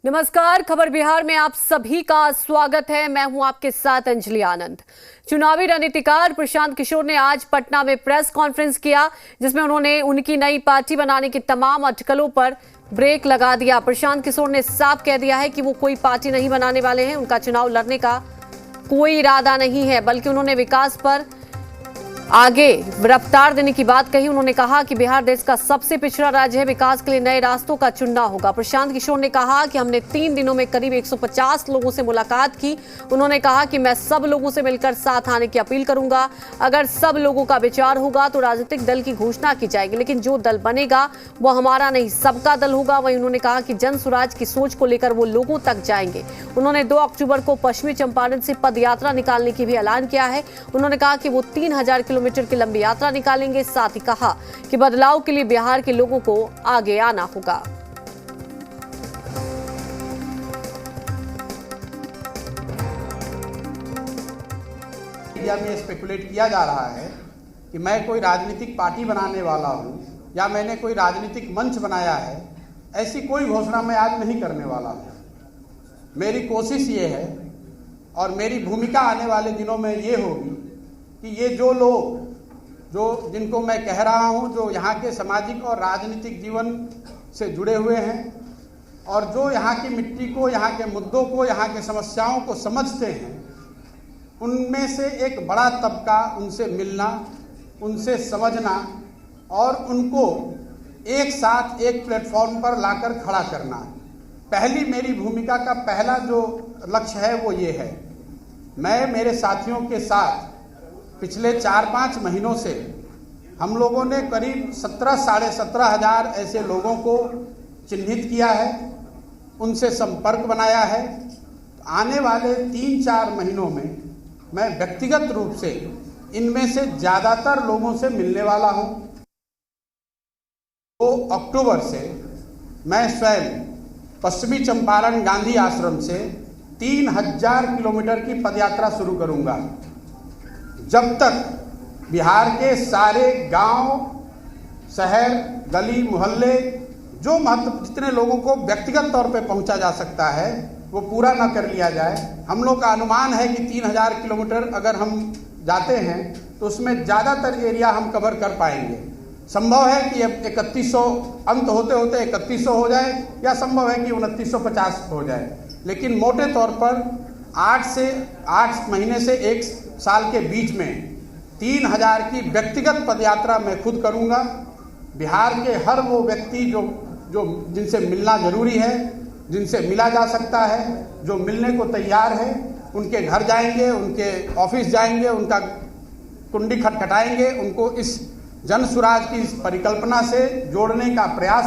नमस्कार, खबर बिहार में आप सभी का स्वागत है। मैं हूं आपके साथ अंजलि आनंद। चुनावी रणनीतिकार प्रशांत किशोर ने आज पटना में प्रेस कॉन्फ्रेंस किया, जिसमें उन्होंने उनकी नई पार्टी बनाने की तमाम अटकलों पर ब्रेक लगा दिया। प्रशांत किशोर ने साफ कह दिया है कि वो कोई पार्टी नहीं बनाने वाले हैं। उनका चुनाव लड़ने का कोई इरादा नहीं है, बल्कि उन्होंने विकास पर आगे रफ्तार देने की बात कही। उन्होंने कहा कि बिहार देश का सबसे पिछड़ा राज्य है, विकास के लिए नए रास्तों का चुनना होगा। प्रशांत किशोर ने कहा कि हमने 3 दिनों में करीब 150 लोगों से मुलाकात की। उन्होंने कहा कि मैं सब लोगों से मिलकर साथ आने की अपील करूंगा। अगर सब लोगों का विचार होगा तो राजनीतिक दल की घोषणा की जाएगी, लेकिन जो दल बनेगा वो हमारा नहीं, सबका दल होगा। वहीं उन्होंने कहा कि जन स्वराज की सोच को लेकर वो लोगों तक जाएंगे। उन्होंने 2 अक्टूबर को पश्चिमी चंपारण से पद यात्रा निकालने की भी ऐलान किया है। उन्होंने कहा कि वो 3000 किलोमीटर की लंबी यात्रा निकालेंगे। साथ ही कहा कि बदलाव के लिए बिहार के लोगों को आगे आना होगा। मीडिया में स्पेकुलेट किया जा रहा है कि मैं कोई राजनीतिक पार्टी बनाने वाला हूं या मैंने कोई राजनीतिक मंच बनाया है। ऐसी कोई घोषणा मैं आज नहीं करने वाला हूं। मेरी कोशिश ये है और मेरी भूमिका आने वाले दिनों में ये होगी कि ये जो लोग जिनको मैं कह रहा हूं, जो यहाँ के सामाजिक और राजनीतिक जीवन से जुड़े हुए हैं और जो यहाँ की मिट्टी को, यहाँ के मुद्दों को, यहाँ के समस्याओं को समझते हैं, उनमें से एक बड़ा तबका उनसे मिलना, उनसे समझना और उनको एक साथ एक प्लेटफॉर्म पर लाकर खड़ा करना। पहली मेरी भूमिका का पहला जो लक्ष्य है वो ये है, मैं मेरे साथियों के साथ पिछले 4-5 महीनों से हम लोगों ने करीब 17,500 ऐसे लोगों को चिन्हित किया है, उनसे संपर्क बनाया है। आने वाले 3-4 महीनों में मैं व्यक्तिगत रूप से इनमें से ज़्यादातर लोगों से मिलने वाला हूं। 2 अक्टूबर से मैं स्वयं पश्चिमी चंपारण गांधी आश्रम से 3000 किलोमीटर की पदयात्रा शुरू करूंगा। जब तक बिहार के सारे गांव, शहर, गली, मोहल्ले, जो जितने लोगों को व्यक्तिगत तौर पे पहुंचा जा सकता है वो पूरा ना कर लिया जाए। हम लोग का अनुमान है कि 3000 किलोमीटर अगर हम जाते हैं तो उसमें ज़्यादातर एरिया हम कवर कर पाएंगे। संभव है कि अब 3100 अंत होते होते 3100 हो जाए, या संभव है कि 2950 हो जाए, लेकिन मोटे तौर पर 8 महीने से 1 साल के बीच में 3000 की व्यक्तिगत पदयात्रा मैं खुद करूंगा। बिहार के हर वो व्यक्ति जो जिनसे मिलना जरूरी है, जिनसे मिला जा सकता है, जो मिलने को तैयार है, उनके घर जाएंगे, उनके ऑफिस जाएंगे, उनका कुंडी खटखटाएंगे, उनको इस जन स्वराज की इस परिकल्पना से जोड़ने का प्रयास